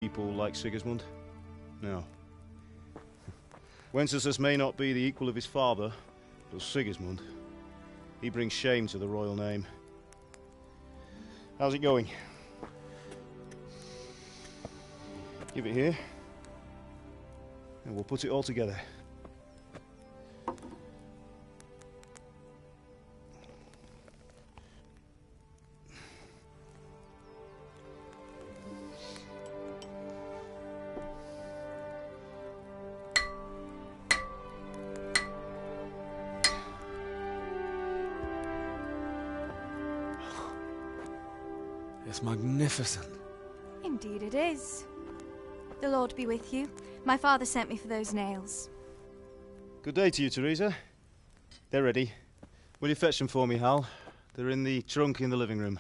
people like Sigismund? No. Wenceslas may not be the equal of his father, but Sigismund, he brings shame to the royal name. How's it going? Give it here, and we'll put it all together. It's magnificent. Indeed it is. The Lord be with you. My father sent me for those nails. Good day to you, Teresa. They're ready. Will you fetch them for me, Hal? They're in the trunk in the living room.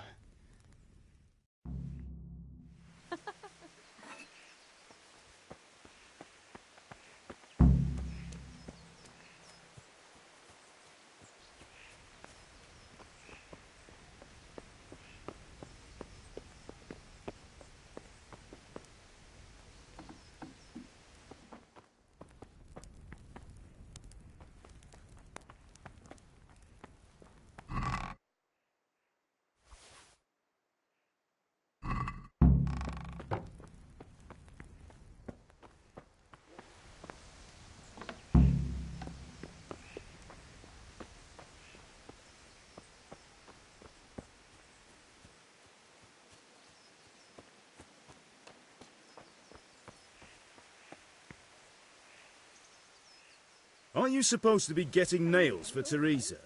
Aren't you supposed to be getting nails for Teresa?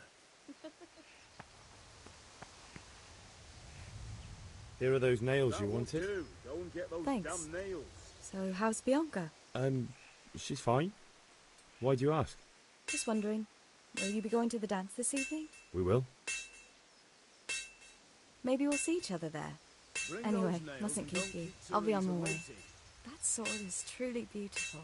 Here are those nails you wanted. Go and get those Thanks. damn nails. So, how's Bianca? She's fine. Why do you ask? Just wondering, will you be going to the dance this evening? We will. Maybe we'll see each other there. Bring Anyway, those nails mustn't and keep don't you. keep I'll be on Teresa my way. waiting. That sword is truly beautiful.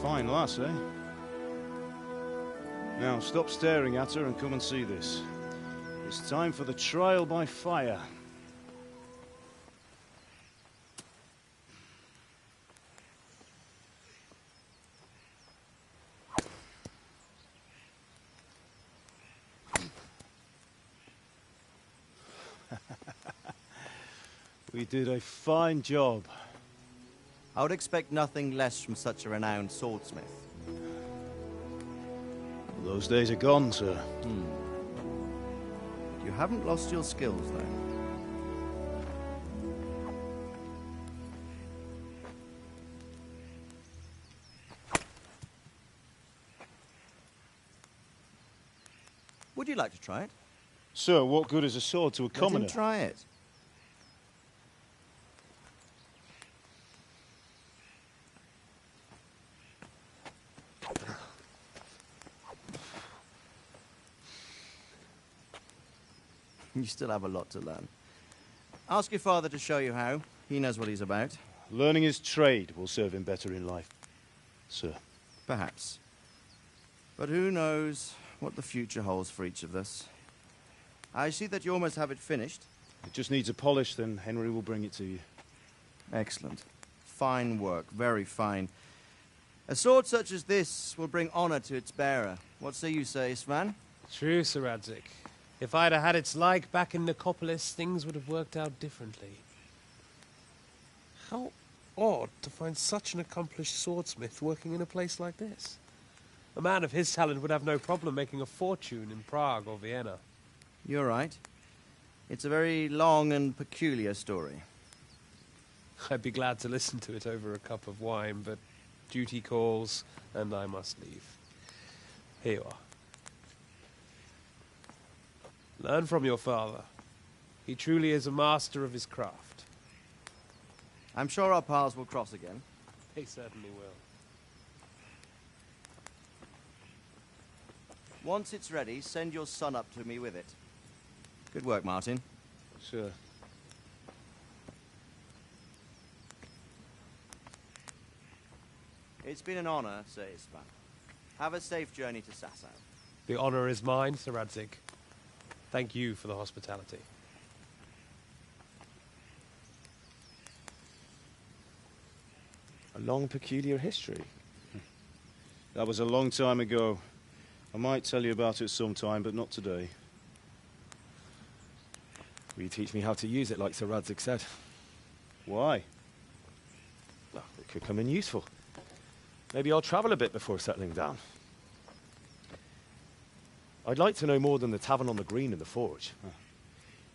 Fine lass, eh? Now, stop staring at her and come and see this. It's time for the trial by fire. We did a fine job. I would expect nothing less from such a renowned swordsmith. Those days are gone, sir. You haven't lost your skills, though. Would you like to try it? Sir, what good is a sword to a Let commoner? him try it. You still have a lot to learn. Ask your father to show you how. He knows what he's about. Learning his trade will serve him better in life, sir. Perhaps. But who knows what the future holds for each of us. I see that you almost have it finished. It just needs a polish, then Henry will bring it to you. Excellent. Fine work. Very fine. A sword such as this will bring honor to its bearer. What say you, Sir Istvan? True, Sir Radzig. If I'd have had its like back in Nicopolis, things would have worked out differently. How odd to find such an accomplished swordsmith working in a place like this. A man of his talent would have no problem making a fortune in Prague or Vienna. You're right. It's a very long and peculiar story. I'd be glad to listen to it over a cup of wine, but duty calls, and I must leave. Here you are. Learn from your father. He truly is a master of his craft. I'm sure our paths will cross again. They certainly will. Once it's ready, send your son up to me with it. Good work, Martin. Sir. It's been an honor, Sir Istvan. Have a safe journey to Sasau. The honor is mine, Sir Radzig. Thank you for the hospitality. A long, peculiar history. That was a long time ago. I might tell you about it sometime, but not today. Will you teach me how to use it like Sir Radzig said? Why? Well, it could come in useful. Maybe I'll travel a bit before settling down. I'd like to know more than the tavern on the green and the forge.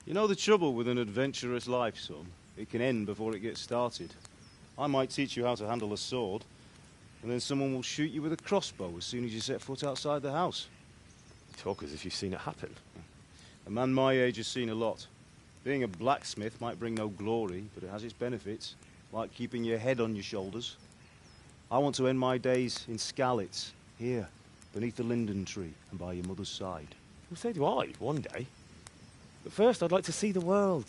You know the trouble with an adventurous life, son? It can end before it gets started. I might teach you how to handle a sword, and then someone will shoot you with a crossbow as soon as you set foot outside the house. You talk as if you've seen it happen. A man my age has seen a lot. Being a blacksmith might bring no glory, but it has its benefits, like keeping your head on your shoulders. I want to end my days in Skalitz, here, beneath the linden tree and by your mother's side. Well, so do I, one day. But first, I'd like to see the world,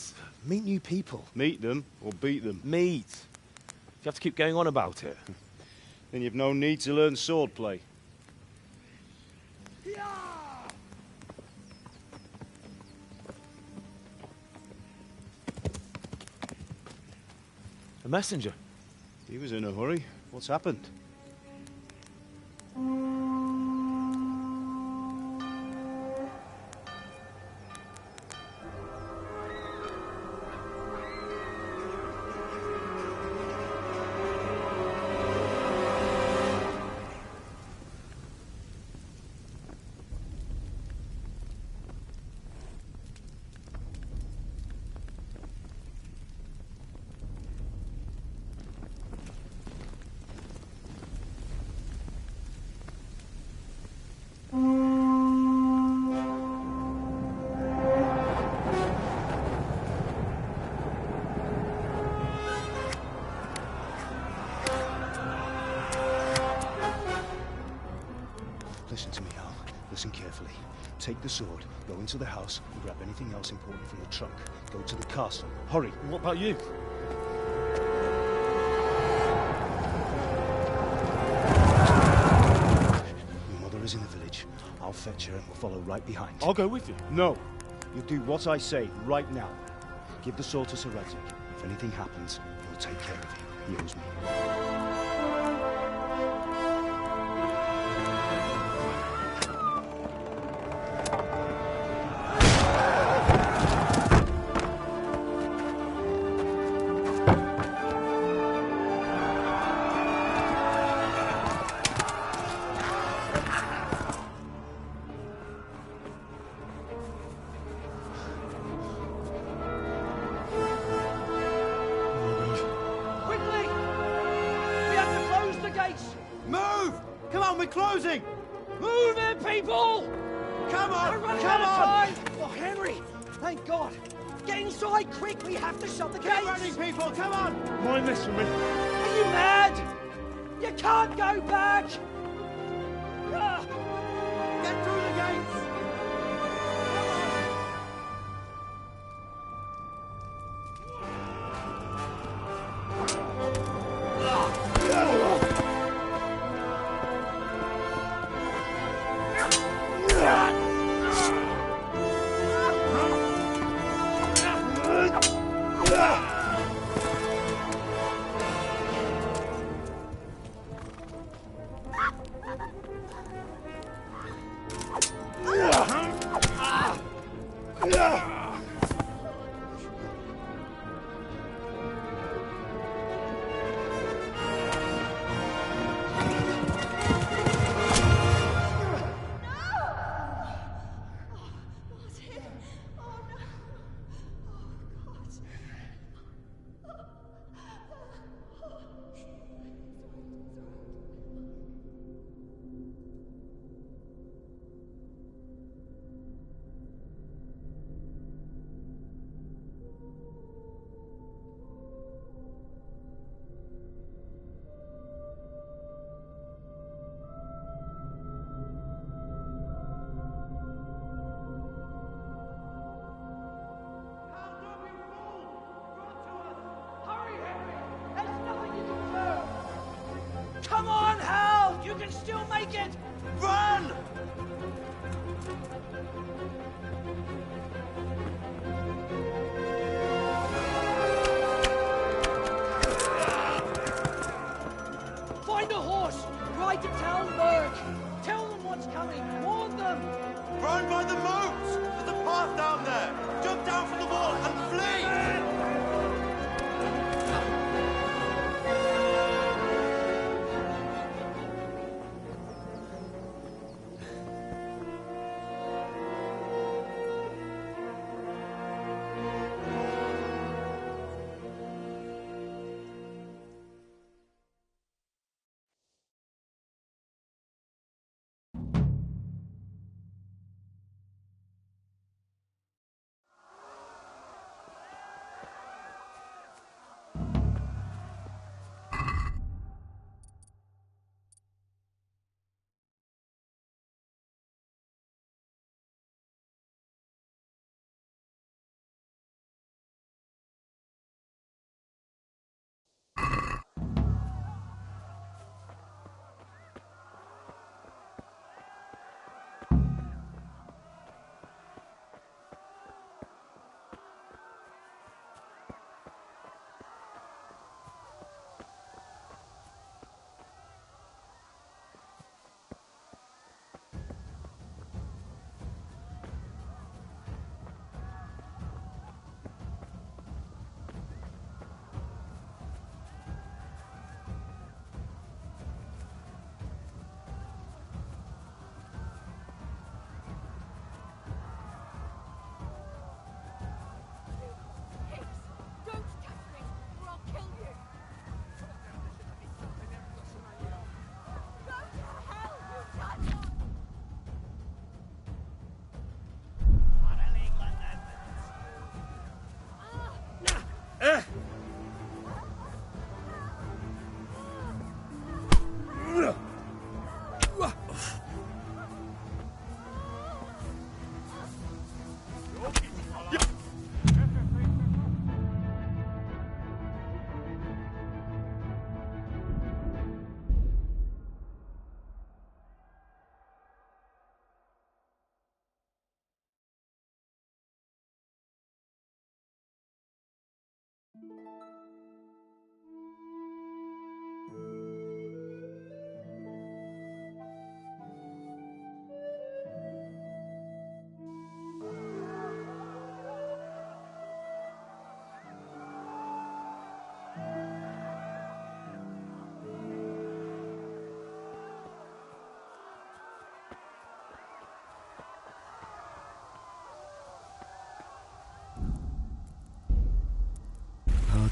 meet new people. Meet them or beat them. Meet. You have to keep going on about it. Then you've no need to learn swordplay. A messenger. He was in a hurry. What's happened? Listen to me, Hal. Listen carefully. Take the sword, go into the house, and grab anything else important from the trunk. Go to the castle. Hurry. And what about you? Your mother is in the village. I'll fetch her and we'll follow right behind. I'll go with you. No. You'll do what I say right now. Give the sword to Sir Radzig. If anything happens, he'll take care of you. He owes me. Closing! Move it, people! Come on! We're running out of time! Oh, Henry! Thank God! Get inside, quick! We have to shut the gates! Get running, people! Come on! Mind this for me. Are you mad? You can't go back! Get through the gates!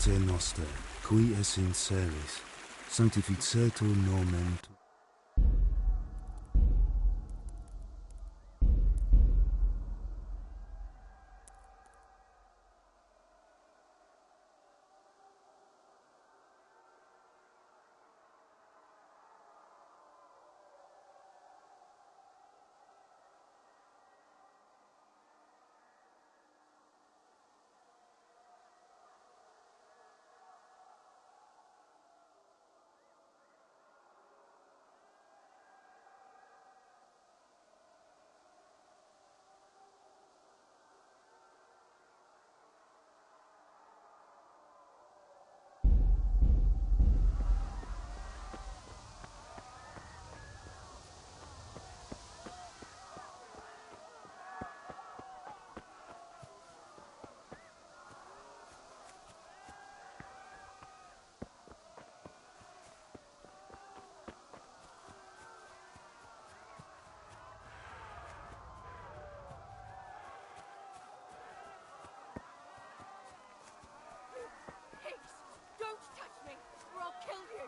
Pater Noster, qui es in celis, sanctificetur nomen tuum. Don't touch me, or I'll kill you!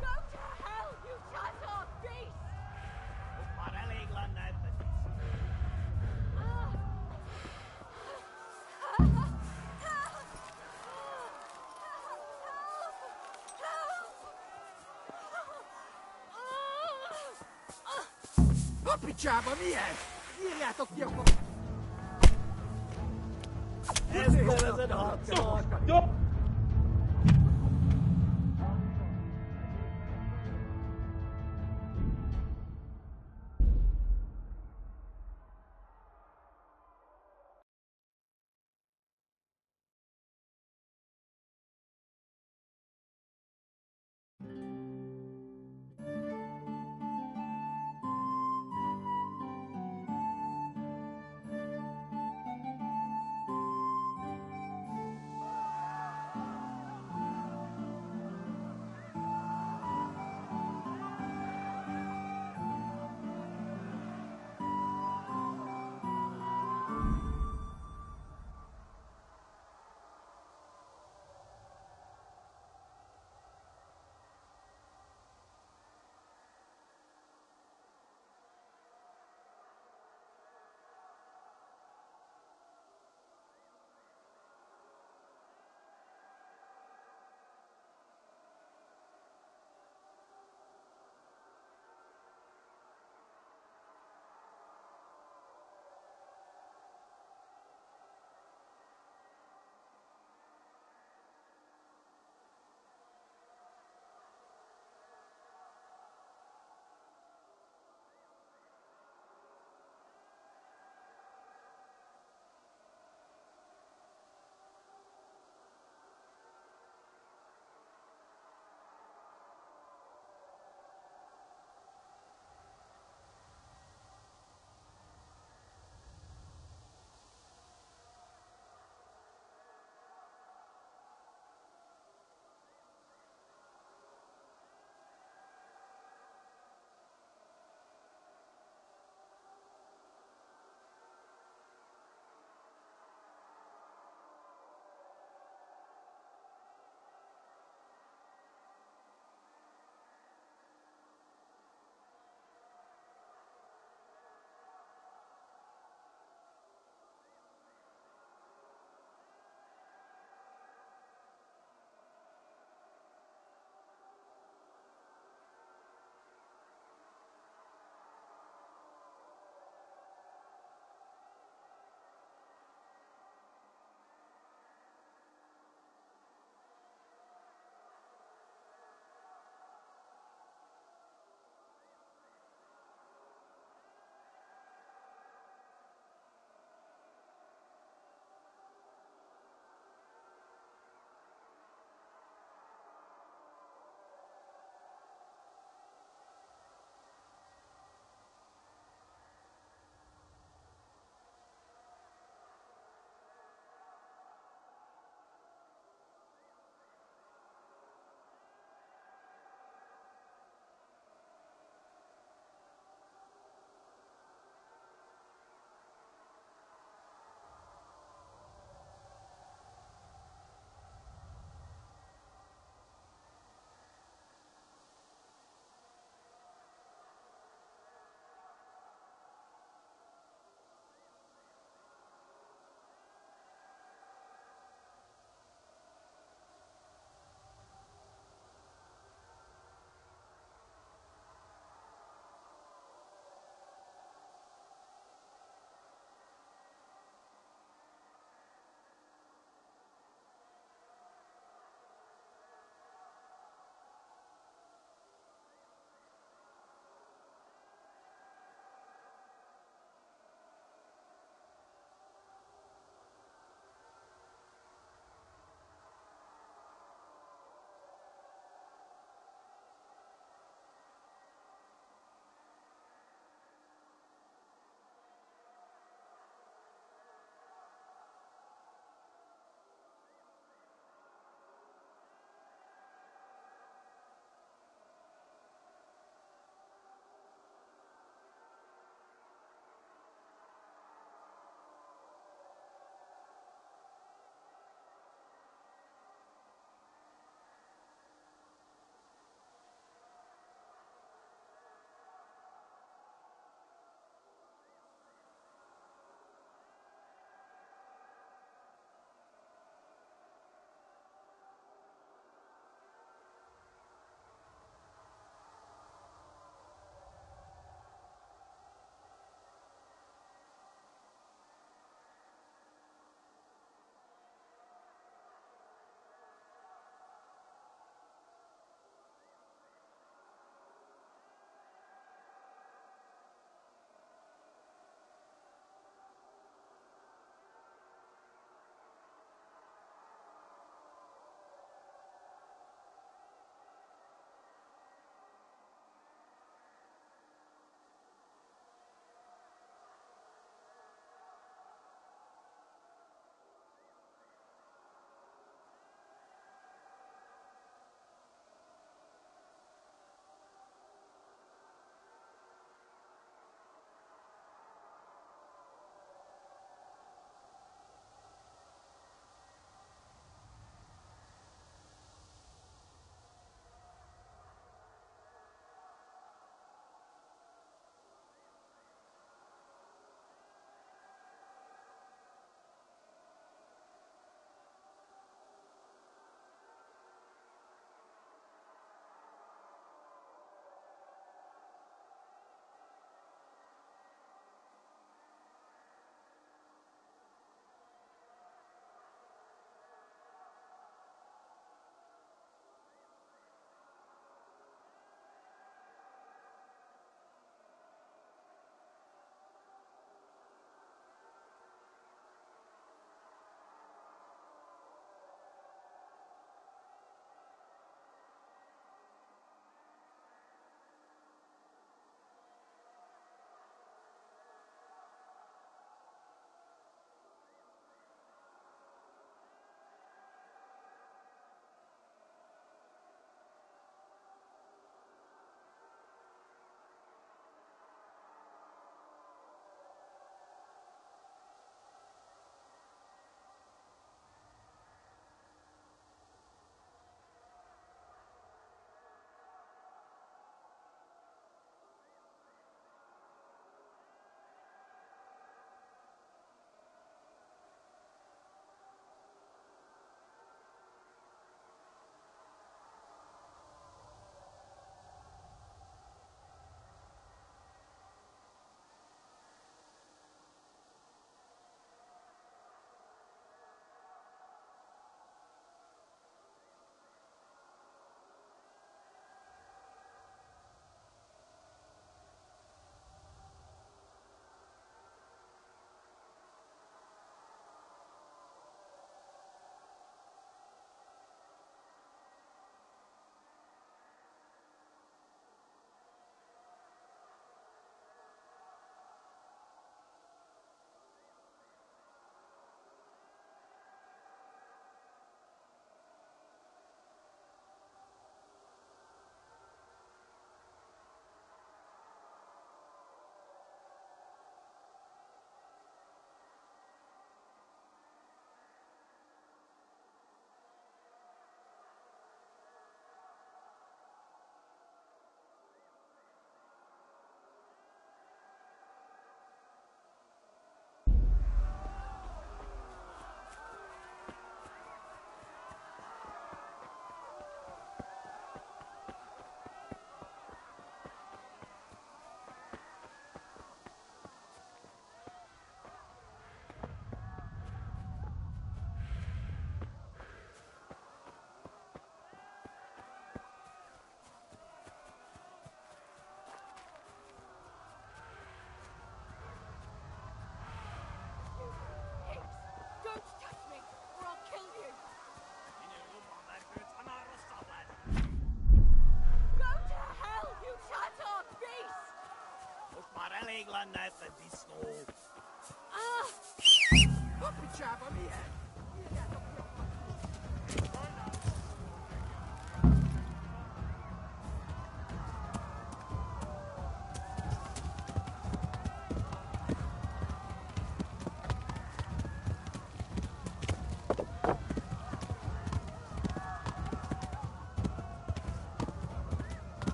Go to hell, you Chazar beast! Picsába, milyen? Írjátok ki a... Ezt nevezed harcnak!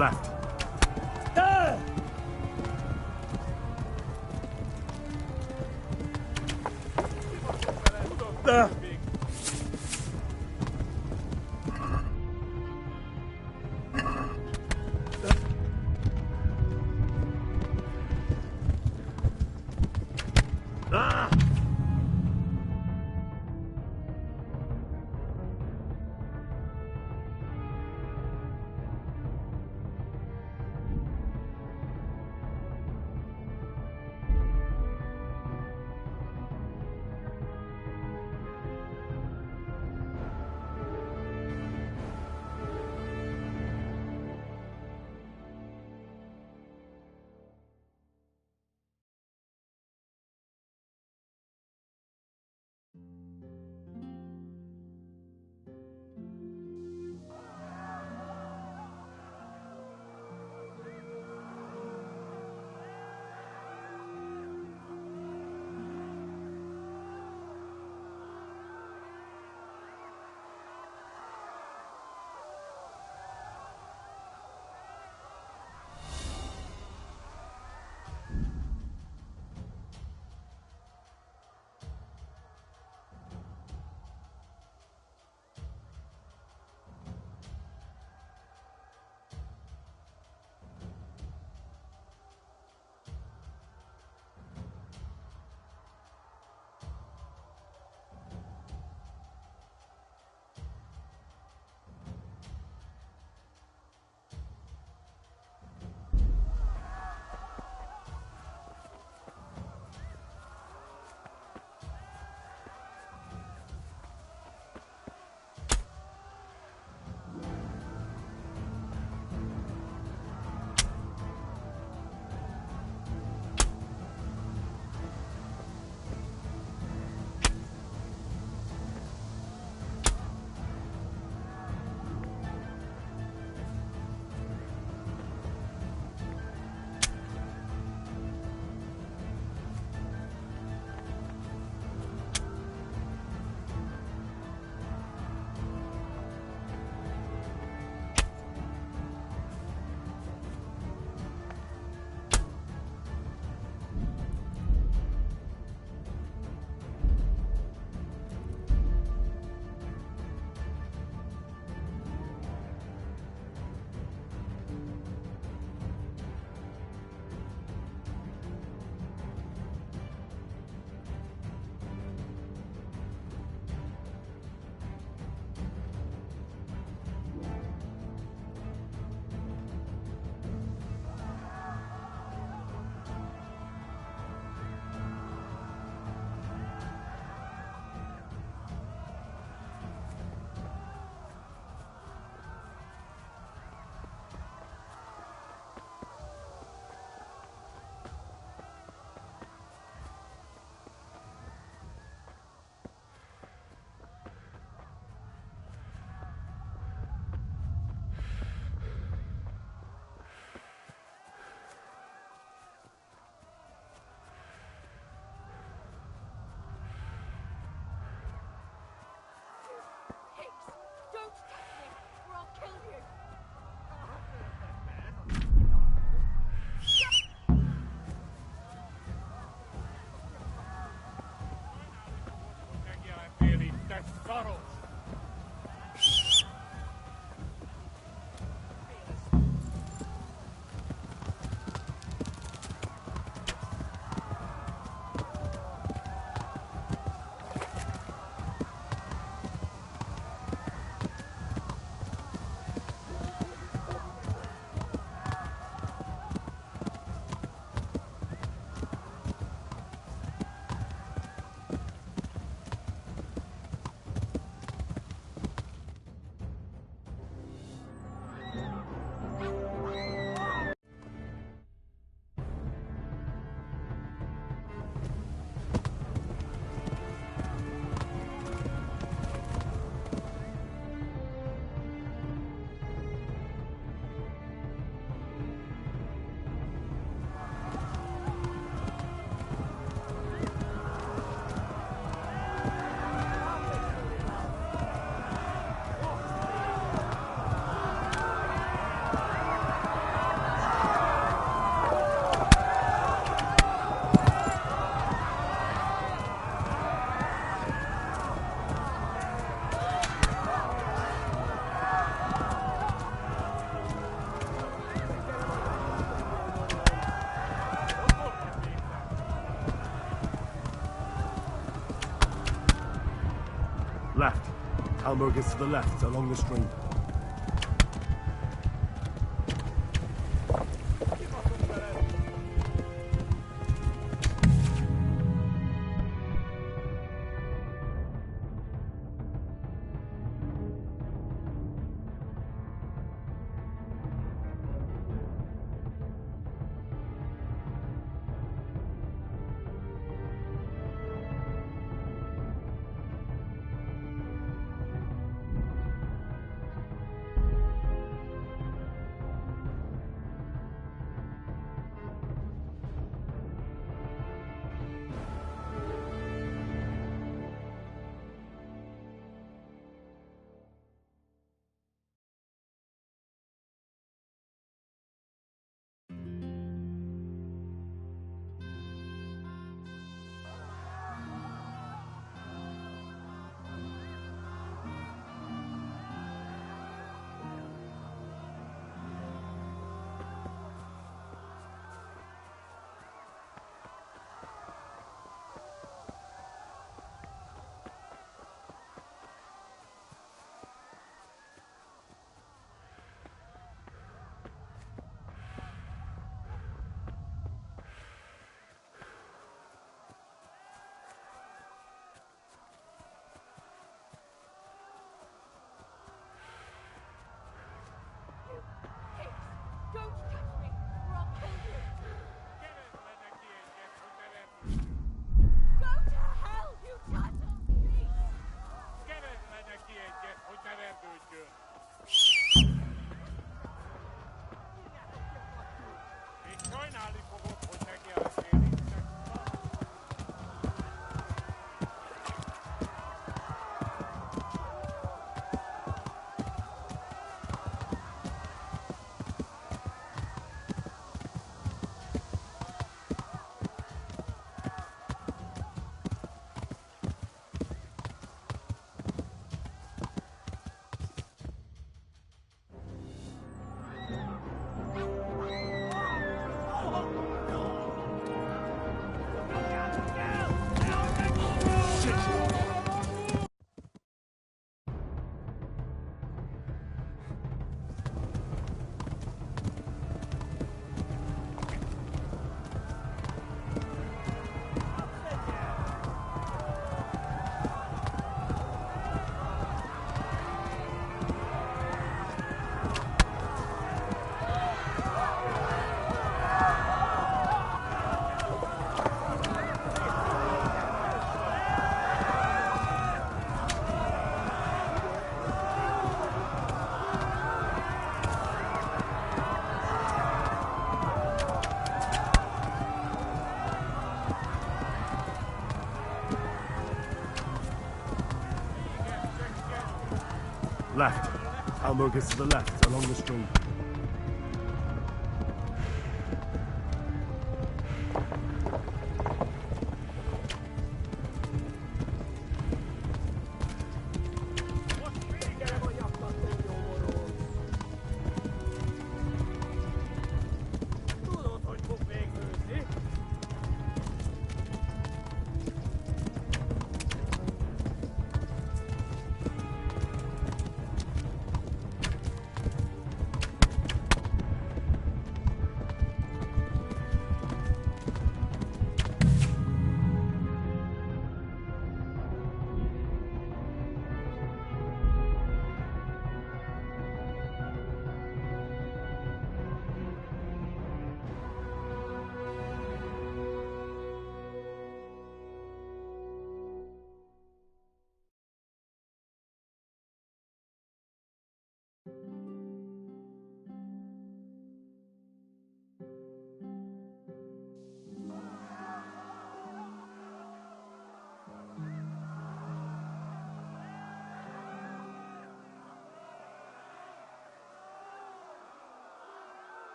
Left. Hamburg is to the left, along the stream. Left. Hamburg is to the left, along the stream.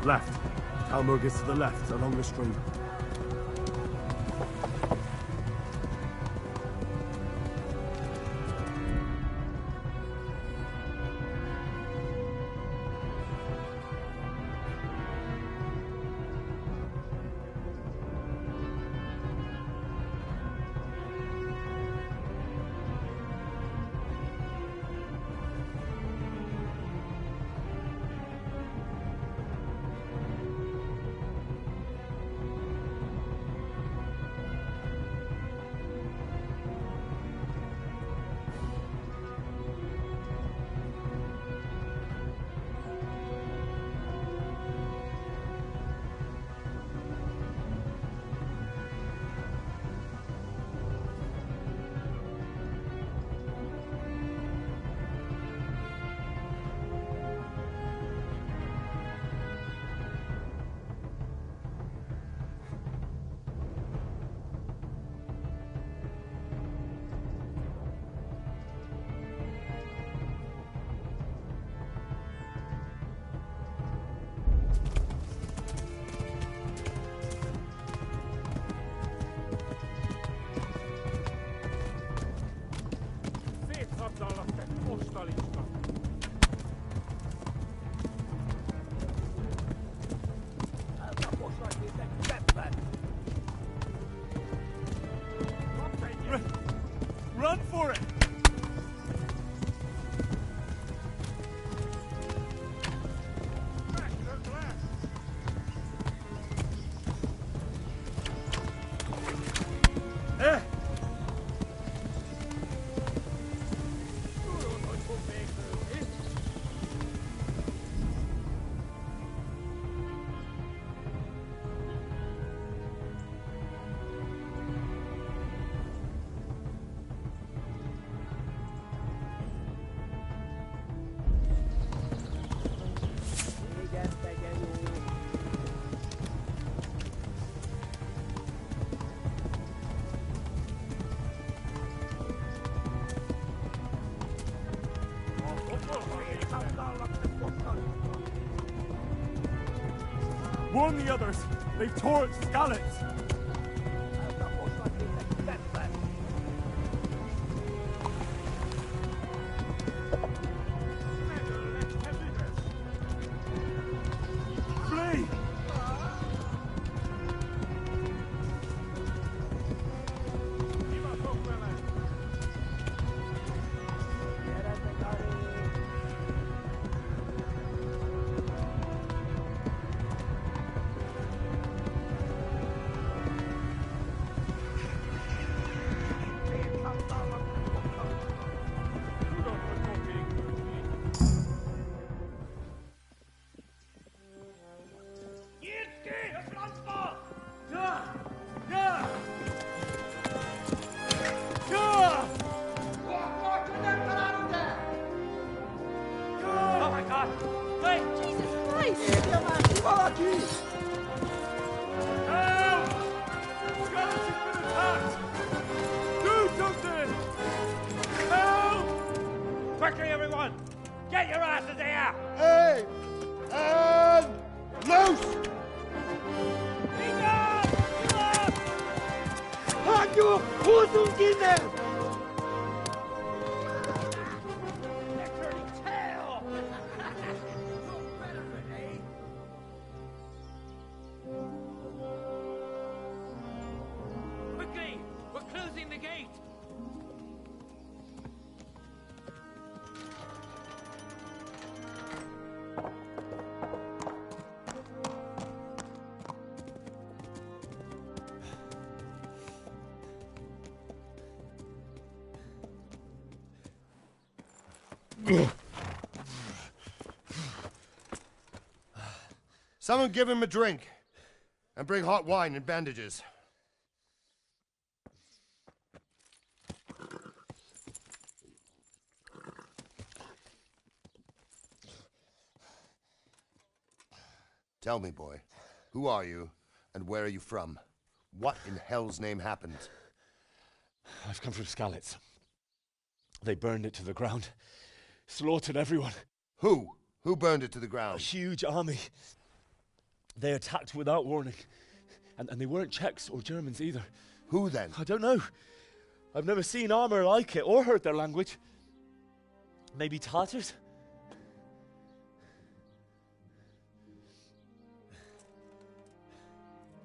Left. Talmud is to the left, along the stream. Run for it! Warn the others! They've torched Skalitz! Flee! Quickly, everyone! Get your asses here! Hey! And loose! Hajo, Hosungine! Quickly! We're closing the gate! Someone give him a drink. And bring hot wine and bandages. Tell me, boy, who are you and where are you from? What in hell's name happened? I've come from Skalitz. They burned it to the ground. Slaughtered everyone. Who? Who burned it to the ground? A huge army. They attacked without warning. And they weren't Czechs or Germans either. Who then? I don't know. I've never seen armor like it or heard their language. Maybe Tatars?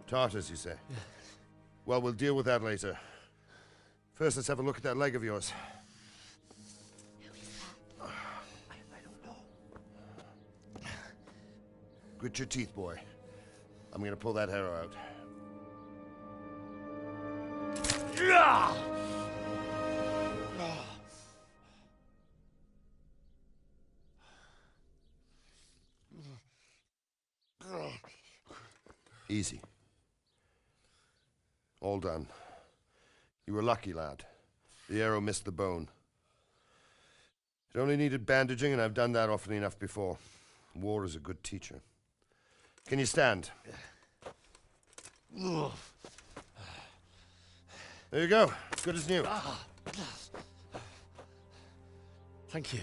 Tartars, you say? Yeah. Well, we'll deal with that later. First, let's have a look at that leg of yours. I don't know. Grit your teeth, boy. I'm gonna pull that arrow out. Easy. All done. You were lucky, lad. The arrow missed the bone. It only needed bandaging, and I've done that often enough before. War is a good teacher. Can you stand? There you go. Good as new. Thank you.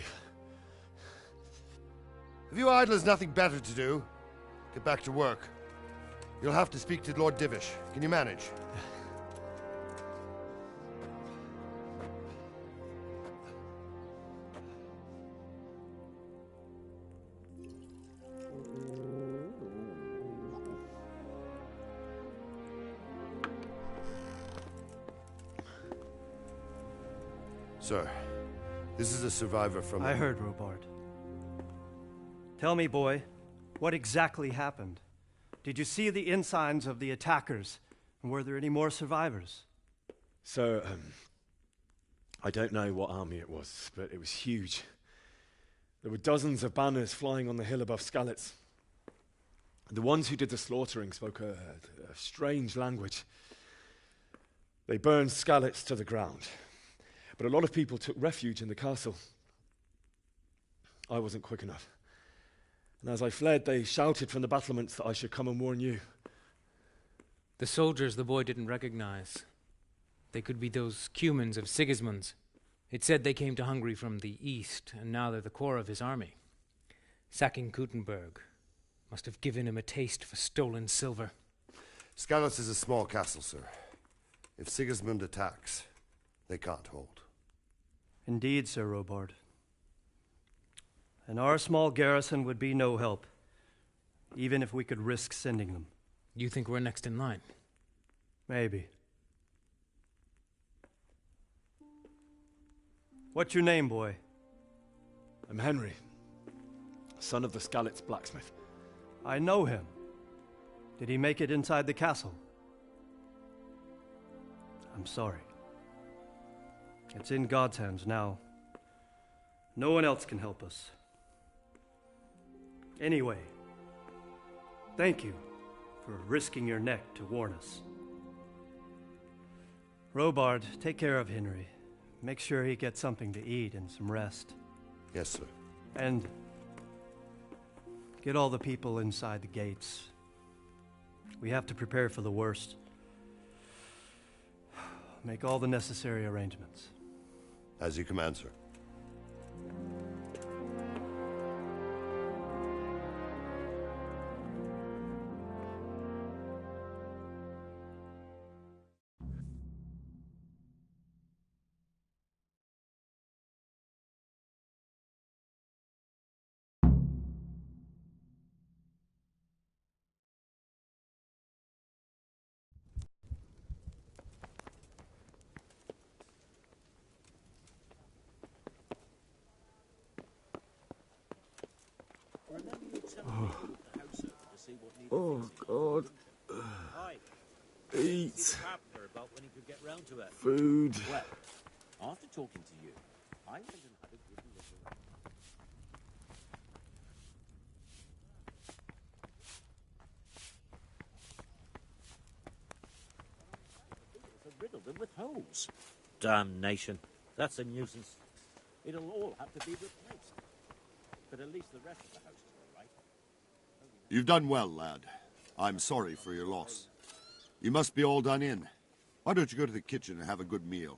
If you idlers nothing better to do, get back to work. You'll have to speak to Lord Divish. Can you manage? Sir, this is a survivor from... I heard, Robard. Tell me, boy, what exactly happened? Did you see the ensigns of the attackers? And were there any more survivors? So, I don't know what army it was, but it was huge. There were dozens of banners flying on the hill above Skalitz. The ones who did the slaughtering spoke a strange language. They burned Skalitz to the ground. But a lot of people took refuge in the castle. I wasn't quick enough. And as I fled, they shouted from the battlements that I should come and warn you. The soldiers the boy didn't recognize. They could be those Cumans of Sigismund's. It said they came to Hungary from the east, and now they're the core of his army. Sacking Gutenberg must have given him a taste for stolen silver. Skalitz is a small castle, sir. If Sigismund attacks, they can't hold. Indeed, Sir Robard. And our small garrison would be no help, even if we could risk sending them. You think we're next in line? Maybe. What's your name, boy? I'm Henry, son of the Skalitz blacksmith. I know him. Did he make it inside the castle? I'm sorry. It's in God's hands now. No one else can help us. Anyway, thank you for risking your neck to warn us. Robard, take care of Henry. Make sure he gets something to eat and some rest. Yes, sir. And get all the people inside the gates. We have to prepare for the worst. Make all the necessary arrangements. As you command, sir. Oh, God. Eat. Food. Well, after talking to you, I went and had a good look around. Riddled them with holes. Damnation. That's a nuisance. It'll all have to be replaced. But at least the rest of the house is all right. You've done well, lad. I'm sorry for your loss. You must be all done in. Why don't you go to the kitchen and have a good meal?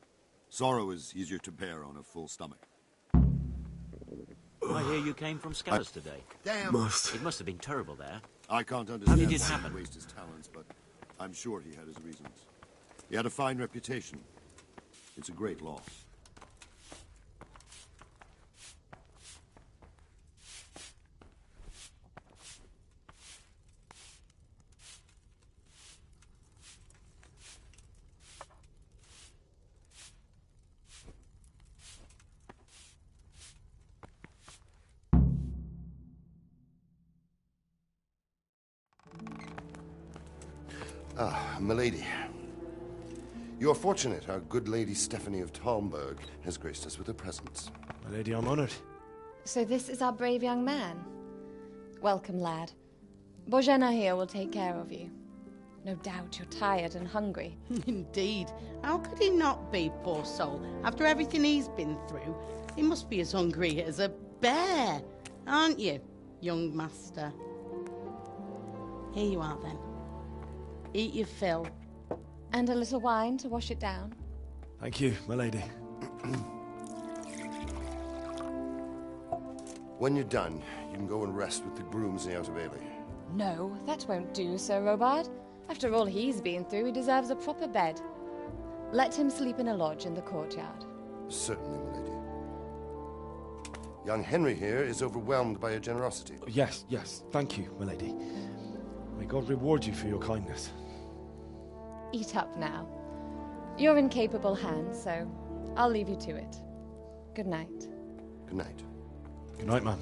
Sorrow is easier to bear on a full stomach. I hear you came from Skalitz today. Damn! It must have been terrible there. I can't understand did it why happen? he'd waste his talents, but I'm sure he had his reasons. He had a fine reputation. It's a great loss. Ah, milady. You are fortunate our good lady Stephanie of Talmberg has graced us with her presence. My lady, I'm honored. So this is our brave young man. Welcome, lad. Bojana here will take care of you. No doubt you're tired and hungry. Indeed. How could he not be, poor soul? After everything he's been through, he must be as hungry as a bear, aren't you, young master? Here you are, then. Eat your fill. And a little wine to wash it down. Thank you, my lady. When you're done, you can go and rest with the grooms in the Outer Bailey. No, that won't do, Sir Robard. After all he's been through, he deserves a proper bed. Let him sleep in a lodge in the courtyard. Certainly, my lady. Young Henry here is overwhelmed by your generosity. Yes, yes. Thank you, my lady. May God reward you for your kindness. Eat up now. You're in capable hands, so I'll leave you to it. Good night. Good night. Good night, ma'am.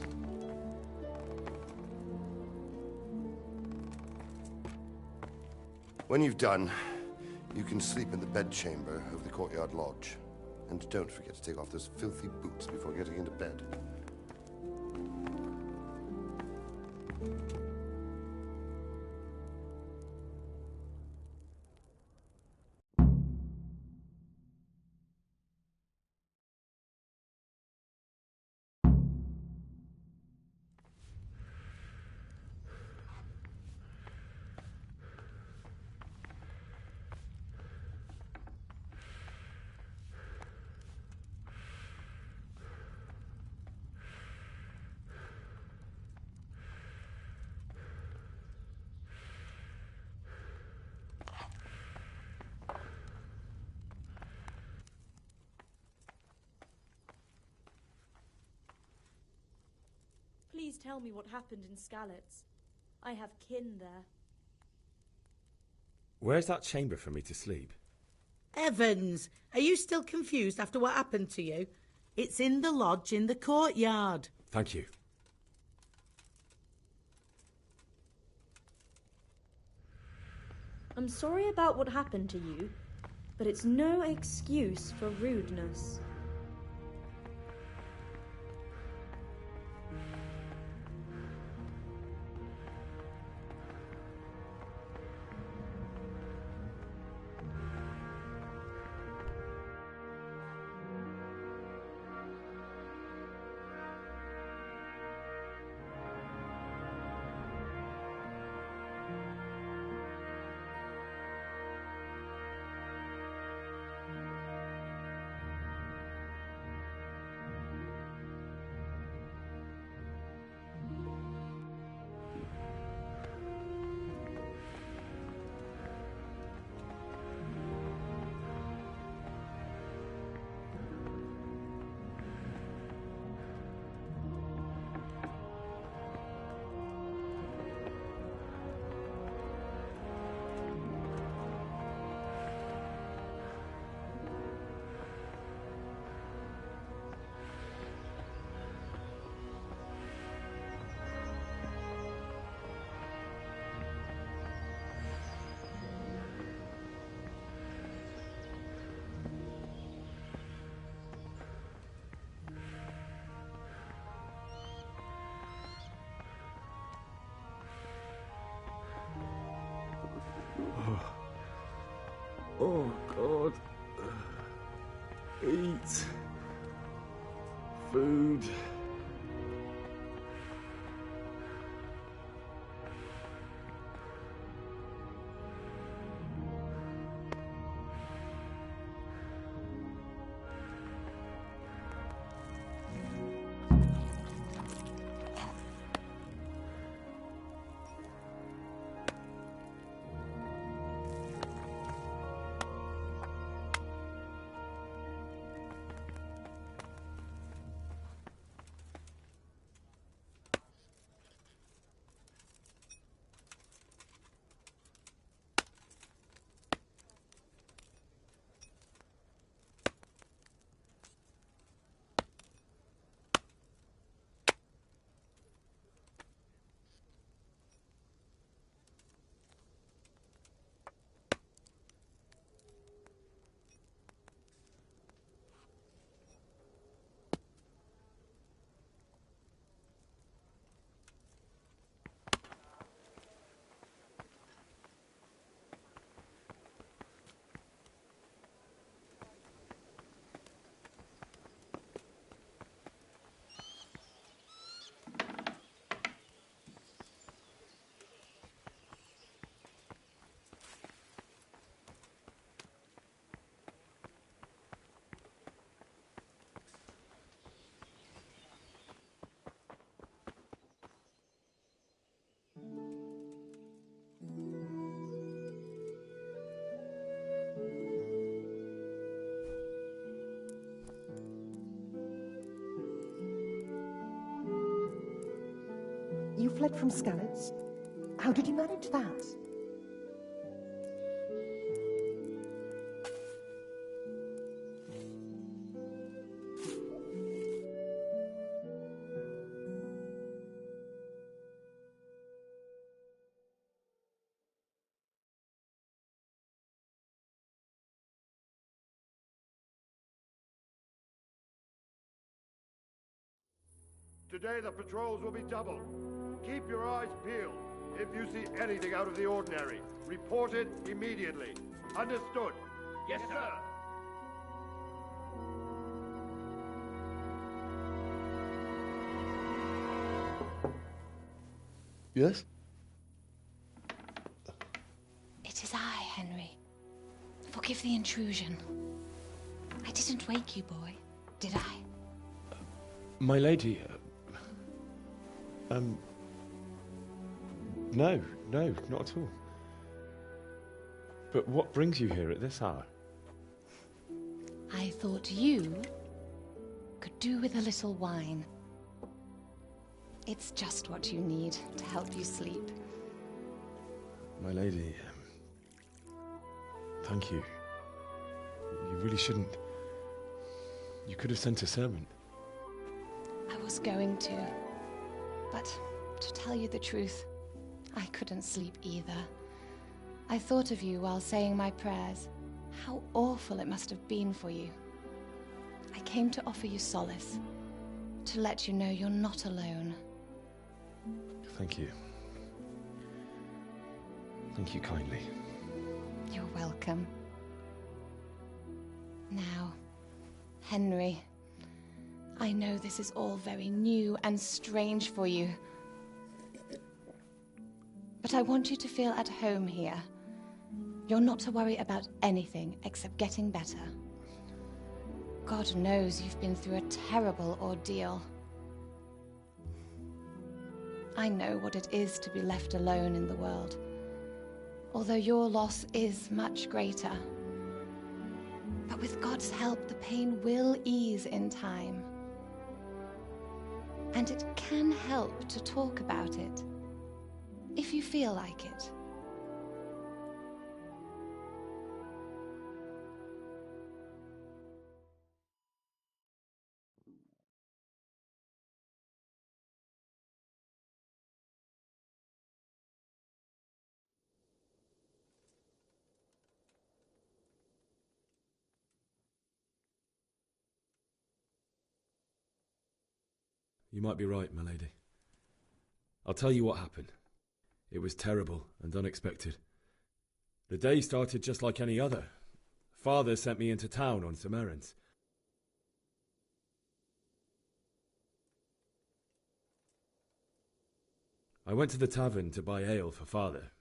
When you've done, you can sleep in the bedchamber of the courtyard lodge. And don't forget to take off those filthy boots before getting into bed. Please tell me what happened in Skalitz. I have kin there. Where's that chamber for me to sleep? Evans, are you still confused after what happened to you? It's in the lodge in the courtyard. Thank you. I'm sorry about what happened to you, but it's no excuse for rudeness. Oh, God. Eat. Food. You fled from Skalitz? How did you manage that? Today the patrols will be doubled. Keep your eyes peeled. If you see anything out of the ordinary, report it immediately. Understood? Yes, sir. Yes? It is I, Henry. Forgive the intrusion. I didn't wake you, boy, did I? My lady, no, not at all. But what brings you here at this hour? I thought you could do with a little wine. It's just what you need to help you sleep. My lady, thank you. You really shouldn't. You could have sent a servant. I was going to, but to tell you the truth, I couldn't sleep either. I thought of you while saying my prayers. How awful it must have been for you. I came to offer you solace, to let you know you're not alone. Thank you. Thank you kindly. You're welcome. Now, Henry, I know this is all very new and strange for you, but I want you to feel at home here. You're not to worry about anything except getting better. God knows you've been through a terrible ordeal. I know what it is to be left alone in the world, although your loss is much greater. But with God's help, the pain will ease in time. And it can help to talk about it, if you feel like it. You might be right, my lady. I'll tell you what happened. It was terrible and unexpected. The day started just like any other. Father sent me into town on some errands. I went to the tavern to buy ale for Father.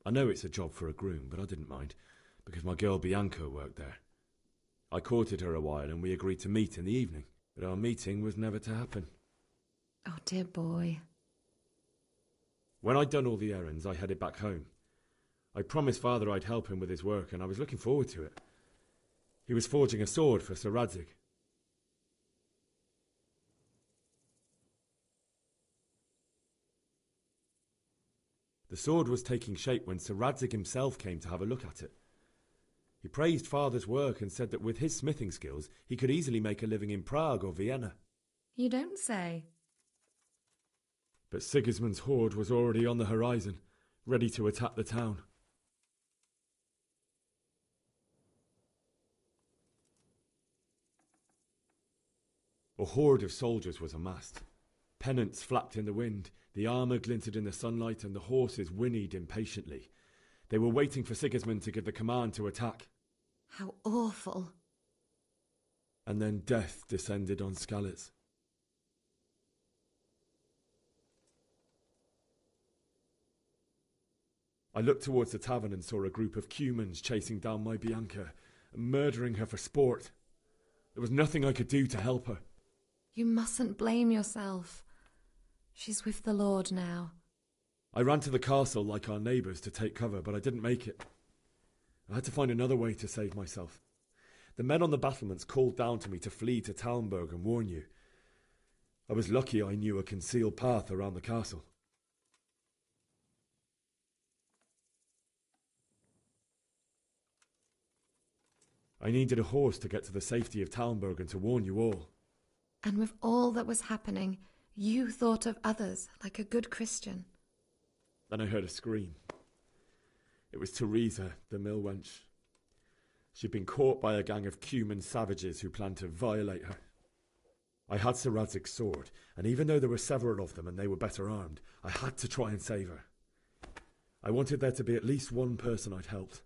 I know it's a job for a groom, but I didn't mind, because my girl Bianca worked there. I courted her a while and we agreed to meet in the evening, but our meeting was never to happen. Oh, dear boy. When I'd done all the errands, I headed back home. I promised Father I'd help him with his work, and I was looking forward to it. He was forging a sword for Sir Radzig. The sword was taking shape when Sir Radzig himself came to have a look at it. He praised Father's work and said that with his smithing skills, he could easily make a living in Prague or Vienna. You don't say. But Sigismund's horde was already on the horizon, ready to attack the town. A horde of soldiers was amassed. Pennants flapped in the wind, the armour glinted in the sunlight, and the horses whinnied impatiently. They were waiting for Sigismund to give the command to attack. How awful. And then death descended on Skalitz. I looked towards the tavern and saw a group of Cumans chasing down my Bianca, and murdering her for sport. There was nothing I could do to help her. You mustn't blame yourself. She's with the Lord now. I ran to the castle like our neighbours to take cover, but I didn't make it. I had to find another way to save myself. The men on the battlements called down to me to flee to Talmberg and warn you. I was lucky I knew a concealed path around the castle. I needed a horse to get to the safety of Talmberg and to warn you all. And with all that was happening, you thought of others like a good Christian. Then I heard a scream. It was Teresa, the mill wench. She'd been caught by a gang of Cuman savages who planned to violate her. I had Sir Radzig's sword, and even though there were several of them and they were better armed, I had to try and save her. I wanted there to be at least one person I'd helped.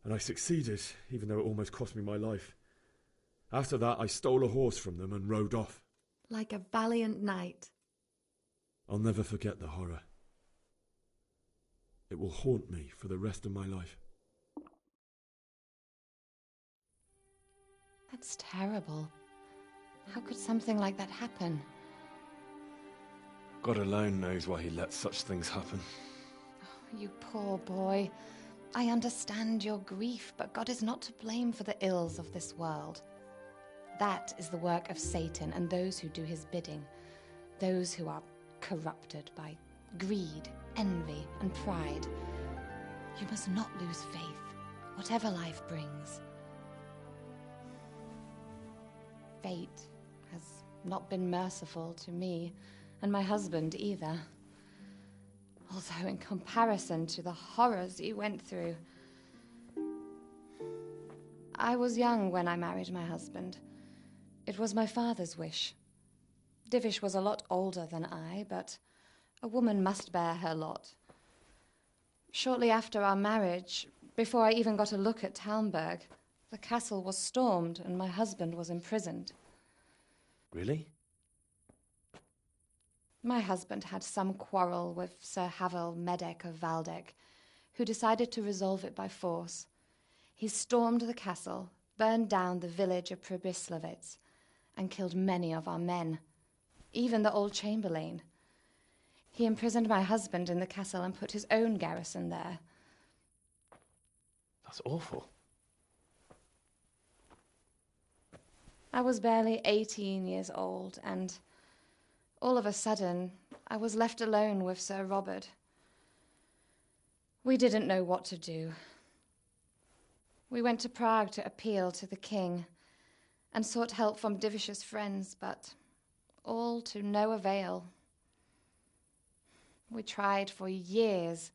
And I succeeded, even though it almost cost me my life. After that, I stole a horse from them and rode off. Like a valiant knight. I'll never forget the horror. It will haunt me for the rest of my life. That's terrible. How could something like that happen? God alone knows why he lets such things happen. Oh, you poor boy. I understand your grief, but God is not to blame for the ills of this world. That is the work of Satan and those who do his bidding. Those who are corrupted by greed, envy, and pride. You must not lose faith, whatever life brings. Fate has not been merciful to me, and my husband either. Although in comparison to the horrors you went through. I was young when I married my husband. It was my father's wish. Divish was a lot older than I, but a woman must bear her lot. Shortly after our marriage, before I even got a look at Talmberg, the castle was stormed and my husband was imprisoned. Really? My husband had some quarrel with Sir Havel Medek of Valdek, who decided to resolve it by force. He stormed the castle, burned down the village of Pribyslavitz, and killed many of our men, even the old chamberlain. He imprisoned my husband in the castle and put his own garrison there. That's awful. I was barely 18 years old, and all of a sudden, I was left alone with Sir Robert. We didn't know what to do. We went to Prague to appeal to the king and sought help from Divish's friends, but all to no avail. We tried for years,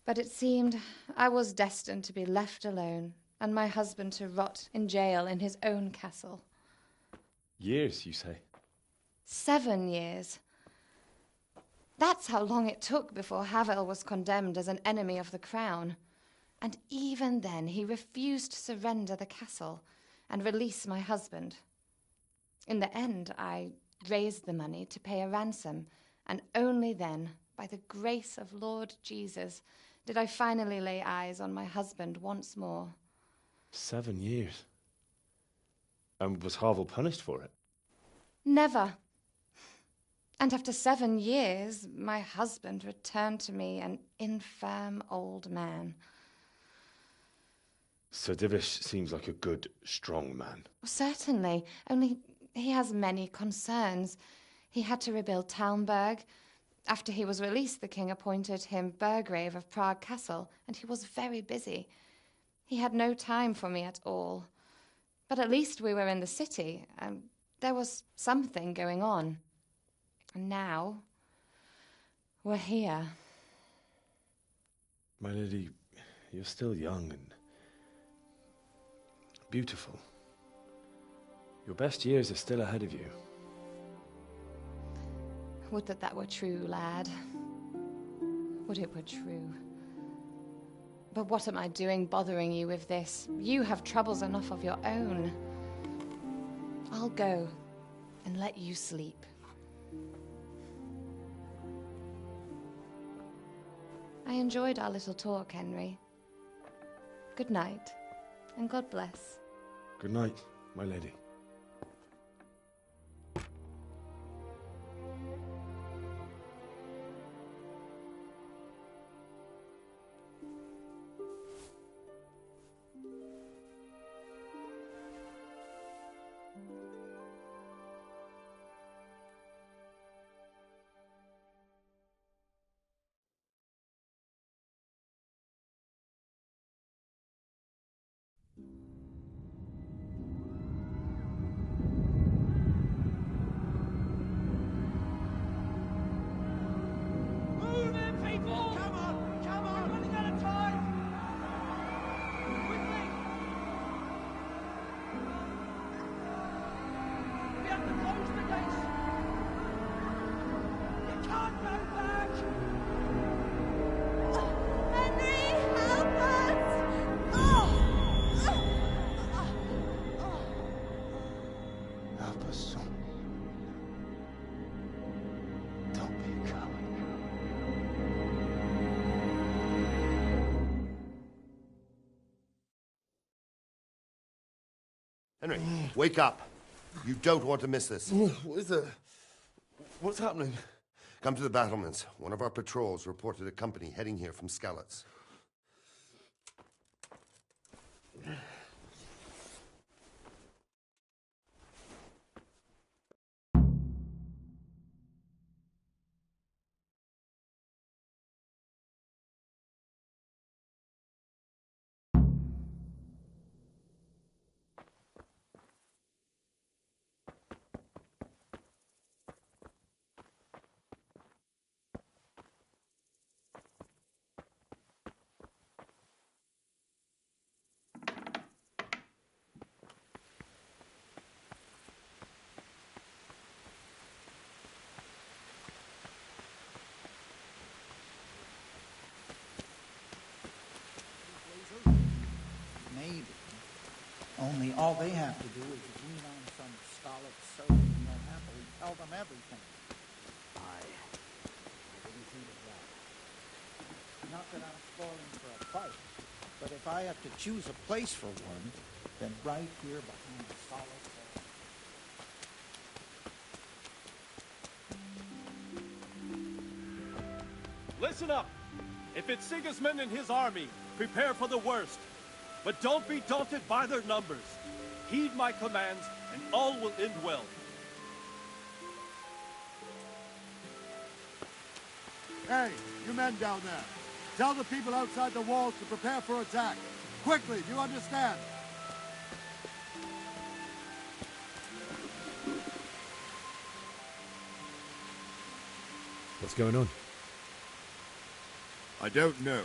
but it seemed I was destined to be left alone and my husband to rot in jail in his own castle. Years, you say? 7 years. That's how long it took before Havel was condemned as an enemy of the crown. And even then he refused to surrender the castle and release my husband. In the end, I raised the money to pay a ransom, and only then, by the grace of Lord Jesus, did I finally lay eyes on my husband once more. 7 years? And was Havel punished for it? Never. And after 7 years, my husband returned to me an infirm old man. Sir Divish seems like a good, strong man. Certainly, only he has many concerns. He had to rebuild Talmberg. After he was released, the king appointed him Burgrave of Prague Castle, and he was very busy. He had no time for me at all. But at least we were in the city, and there was something going on. And now, we're here. My lady, you're still young and beautiful. Your best years are still ahead of you. Would that that were true, lad. Would it were true. But what am I doing bothering you with this? You have troubles enough of your own. I'll go and let you sleep. I enjoyed our little talk, Henry. Good night, and God bless. Good night, my lady. Henry, wake up. You don't want to miss this. What is it? What's happening? Come to the battlements. One of our patrols reported a company heading here from Skalitz. Maybe. Only all they have to do is lean on some scarlet soap and they'll happily tell them everything. I didn't think of that. Not that I'm spoiling for a fight, but if I have to choose a place for one, then right here behind the scarlet soap. Listen up! If it's Sigismund and his army, prepare for the worst. But don't be daunted by their numbers. Heed my commands, and all will end well. Hey, you men down there. Tell the people outside the walls to prepare for attack. Quickly, do you understand? What's going on? I don't know.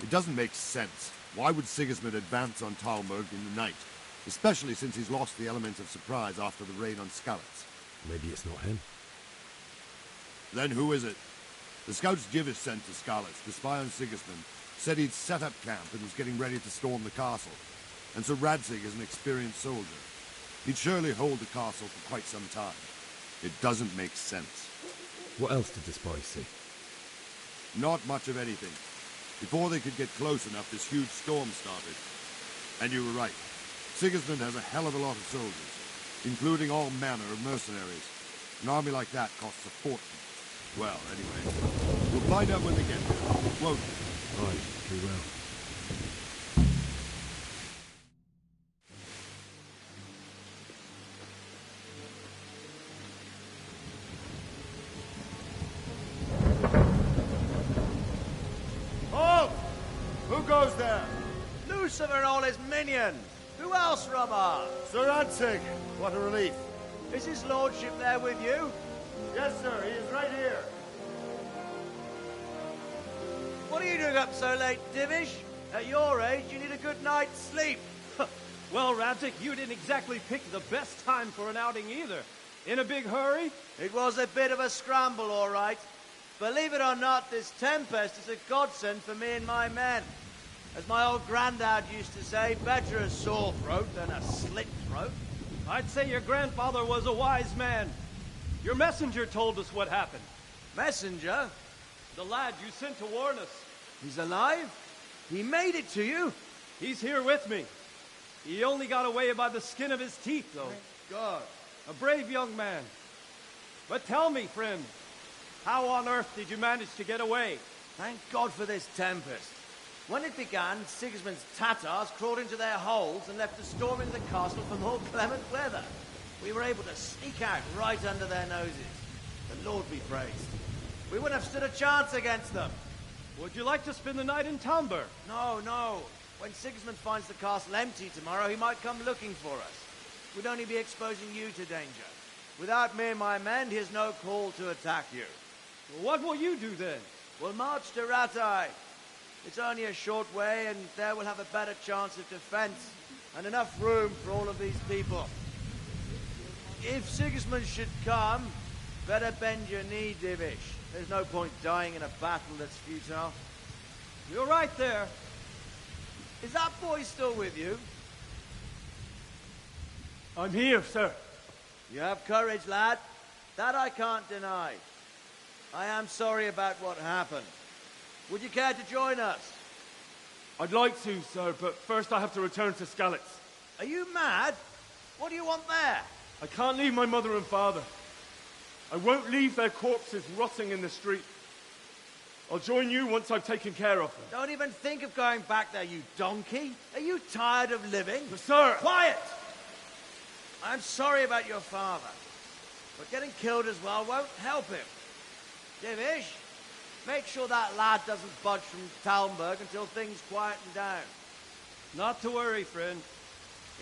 It doesn't make sense. Why would Sigismund advance on Talmberg in the night? Especially since he's lost the element of surprise after the raid on Skalitz. Maybe it's not him. Then who is it? The scouts Jivis sent to Skalitz to spy on Sigismund said he'd set up camp and was getting ready to storm the castle. And so Radzig is an experienced soldier. He'd surely hold the castle for quite some time. It doesn't make sense. What else did the spies see? Not much of anything. Before they could get close enough, this huge storm started. And you were right. Sigismund has a hell of a lot of soldiers, including all manner of mercenaries. An army like that costs a fortune. Well, anyway, we'll find out when they get there, won't we? Right, we will. Goes there? Lucifer and all his minions. Who else, Robert? Sir Radzig. What a relief. Is his lordship there with you? Yes, sir. He is right here. What are you doing up so late, Divish? At your age, you need a good night's sleep. Well, Radzig, you didn't exactly pick the best time for an outing either. In a big hurry? It was a bit of a scramble, all right. Believe it or not, this tempest is a godsend for me and my men. As my old granddad used to say, better a sore throat than a slit throat. I'd say your grandfather was a wise man. Your messenger told us what happened. Messenger? The lad you sent to warn us. He's alive? He made it to you? He's here with me. He only got away by the skin of his teeth, though. Thank God. A brave young man. But tell me, friend, how on earth did you manage to get away? Thank God for this tempest. When it began, Sigismund's Tatars crawled into their holes and left us storming the castle for more clement weather. We were able to sneak out right under their noses. The Lord be praised. We wouldn't have stood a chance against them. Would you like to spend the night in Talmberg? No, no. When Sigismund finds the castle empty tomorrow, he might come looking for us. We'd only be exposing you to danger. Without me and my men, he has no call to attack you. Well, what will you do then? We'll march to Ratai. It's only a short way, and there we'll have a better chance of defense, and enough room for all of these people. If Sigismund should come, better bend your knee, Divish. There's no point dying in a battle that's futile. You're right there. Is that boy still with you? I'm here, sir. You have courage, lad. That I can't deny. I am sorry about what happened. Would you care to join us? I'd like to, sir, but first I have to return to Skalitz. Are you mad? What do you want there? I can't leave my mother and father. I won't leave their corpses rotting in the street. I'll join you once I've taken care of them. Don't even think of going back there, you donkey. Are you tired of living? But sir! Quiet! I'm sorry about your father, but getting killed as well won't help him. Divish, make sure that lad doesn't budge from Talmberg until things quieten down. Not to worry, friend.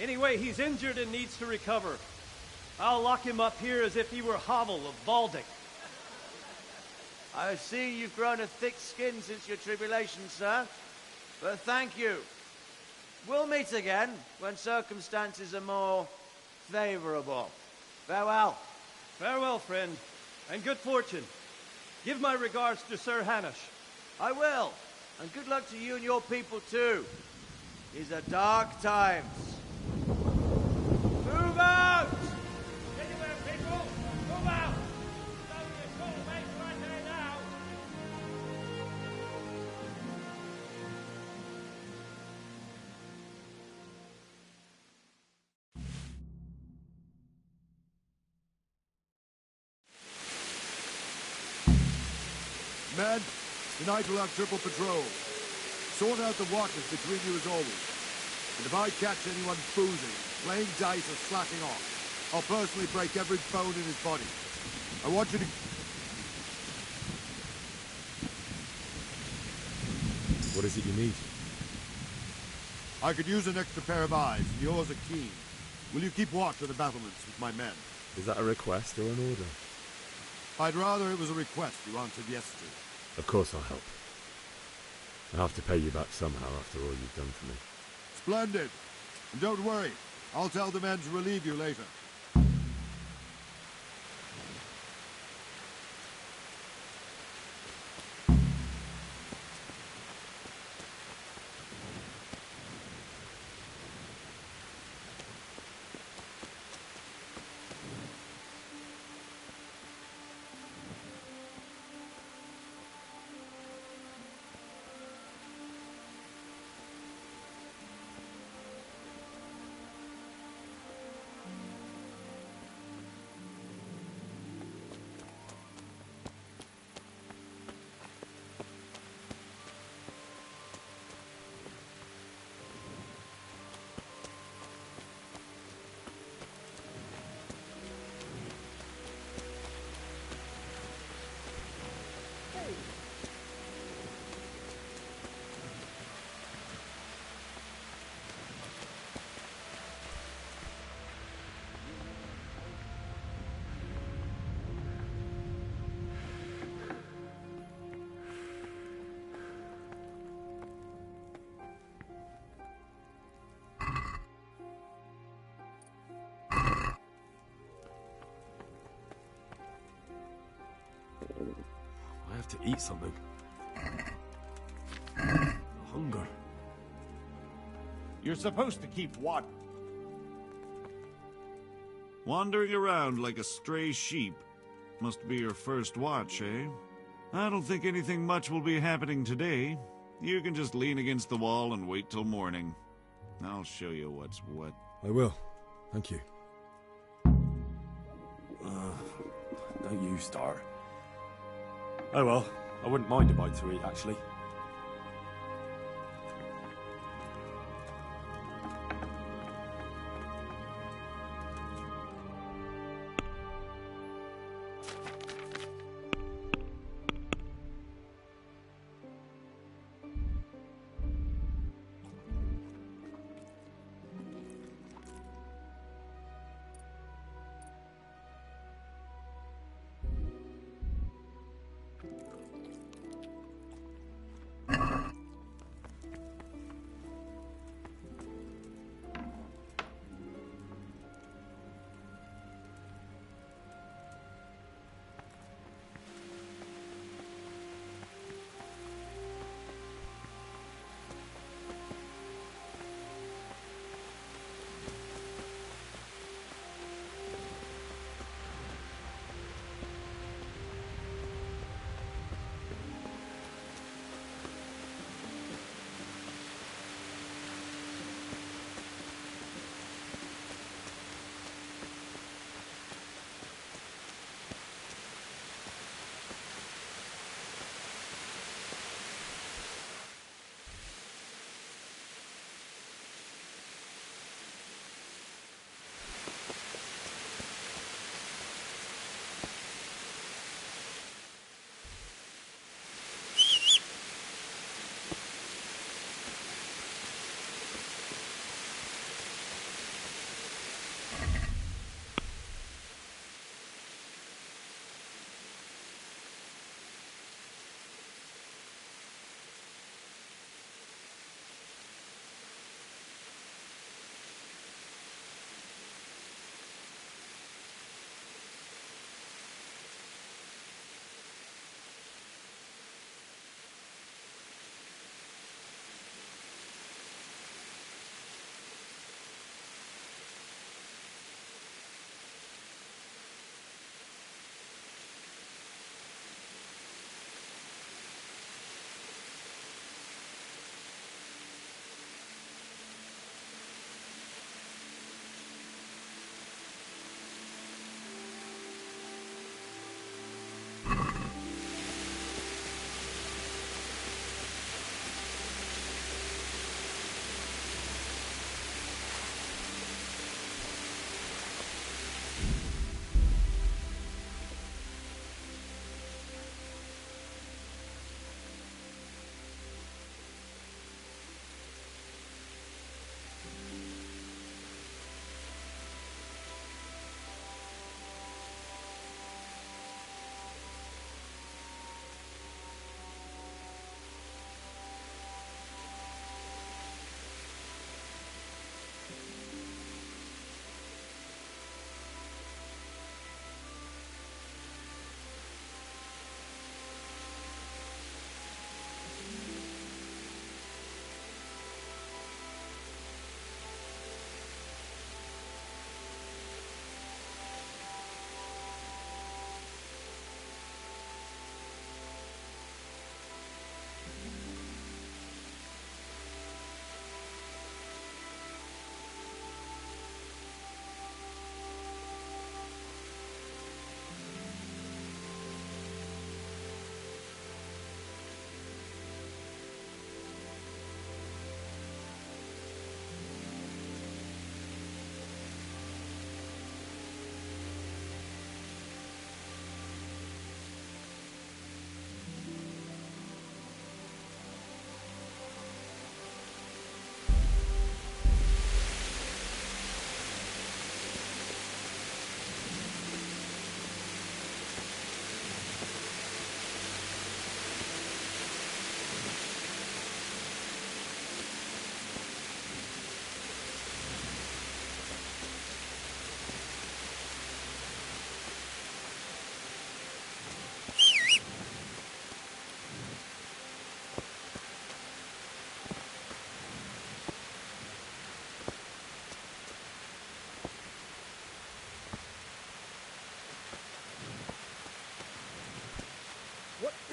Anyway, he's injured and needs to recover. I'll lock him up here as if he were Havel of Valdic. I see you've grown a thick skin since your tribulation, sir. But thank you. We'll meet again when circumstances are more favorable. Farewell. Farewell, friend, and good fortune. Give my regards to Sir Hanush. I will. And good luck to you and your people, too. These are dark times. Move out! Anywhere, people! Move out! Right there now! Men, tonight we'll have triple patrol. Sort out the watches between you as always. And if I catch anyone boozing, playing dice or slacking off, I'll personally break every bone in his body. I want you to... What is it you need? I could use an extra pair of eyes, and yours are keen. Will you keep watch of the battlements with my men? Is that a request or an order? I'd rather it was a request you answered yes to. Of course I'll help. I have to pay you back somehow after all you've done for me. Splendid. And don't worry, I'll tell the men to relieve you later. I have to eat something. The hunger. You're supposed to keep what? Wandering around like a stray sheep. Must be your first watch, eh? I don't think anything much will be happening today. You can just lean against the wall and wait till morning. I'll show you what's what. I will. Thank you. Don't you start. Oh well, I wouldn't mind a bite to eat, actually.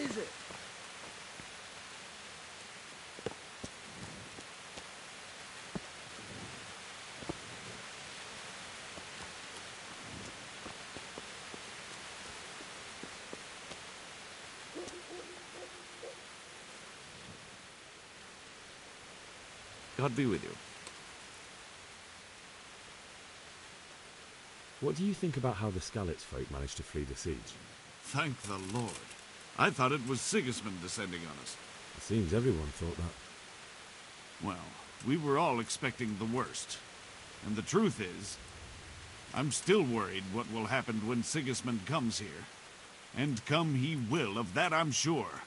is it? God be with you. What do you think about how the Skalitz folk managed to flee the siege? Thank the Lord. I thought it was Sigismund descending on us. It seems everyone thought that. Well, we were all expecting the worst. And the truth is, I'm still worried what will happen when Sigismund comes here. And come he will, of that I'm sure.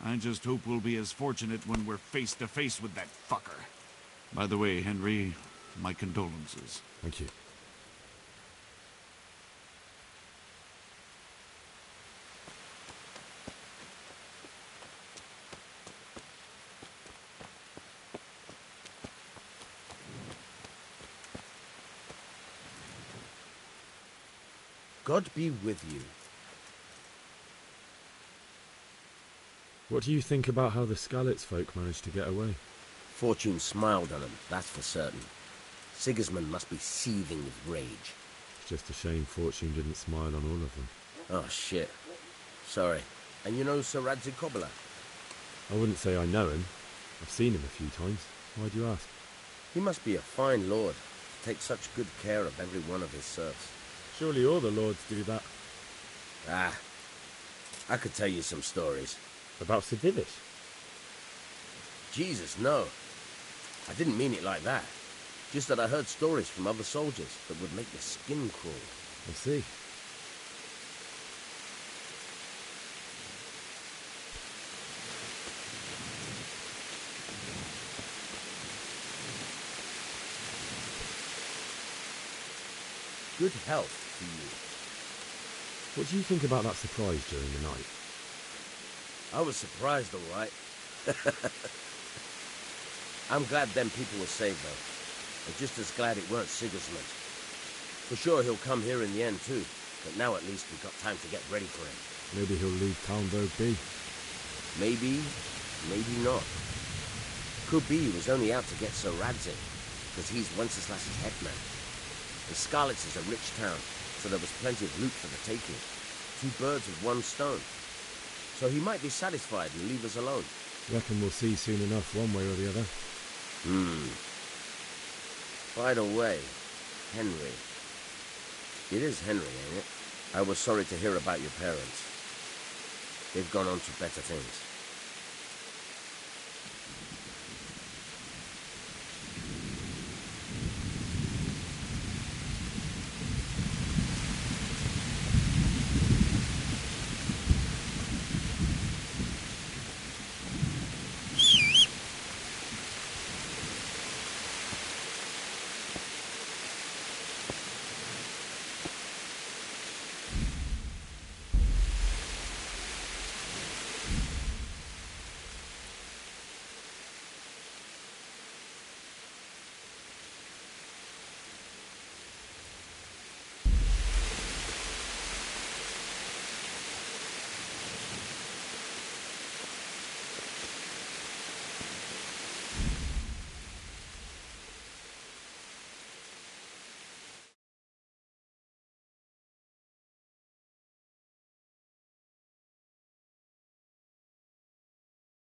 I just hope we'll be as fortunate when we're face to face with that fucker. By the way, Henry, my condolences. Thank you. God be with you. What do you think about how the Skalitz folk managed to get away? Fortune smiled on them, that's for certain. Sigismund must be seething with rage. It's just a shame Fortune didn't smile on all of them. Oh, shit. Sorry. And you know Sir Radzikobala? I wouldn't say I know him. I've seen him a few times. Why do you ask? He must be a fine lord, to take such good care of every one of his serfs. Surely all the lords do that. Ah, I could tell you some stories. About Sir Divish? Jesus, no. I didn't mean it like that. Just that I heard stories from other soldiers that would make your skin crawl. I see. Good health to you. What do you think about that surprise during the night? I was surprised, all right. I'm glad them people were saved, though. I'm just as glad it weren't Sigismund. For sure he'll come here in the end, too. But now at least we've got time to get ready for him. Maybe he'll leave Talmberg be. Maybe, maybe not. Could be he was only out to get Sir Radzik, because he's Wenceslas's headman. And Skalitz is a rich town, so there was plenty of loot for the taking. 2 birds with 1 stone. So he might be satisfied and leave us alone. Reckon we'll see soon enough, one way or the other. By the way, Henry. It is Henry, ain't it? I was sorry to hear about your parents. They've gone on to better things.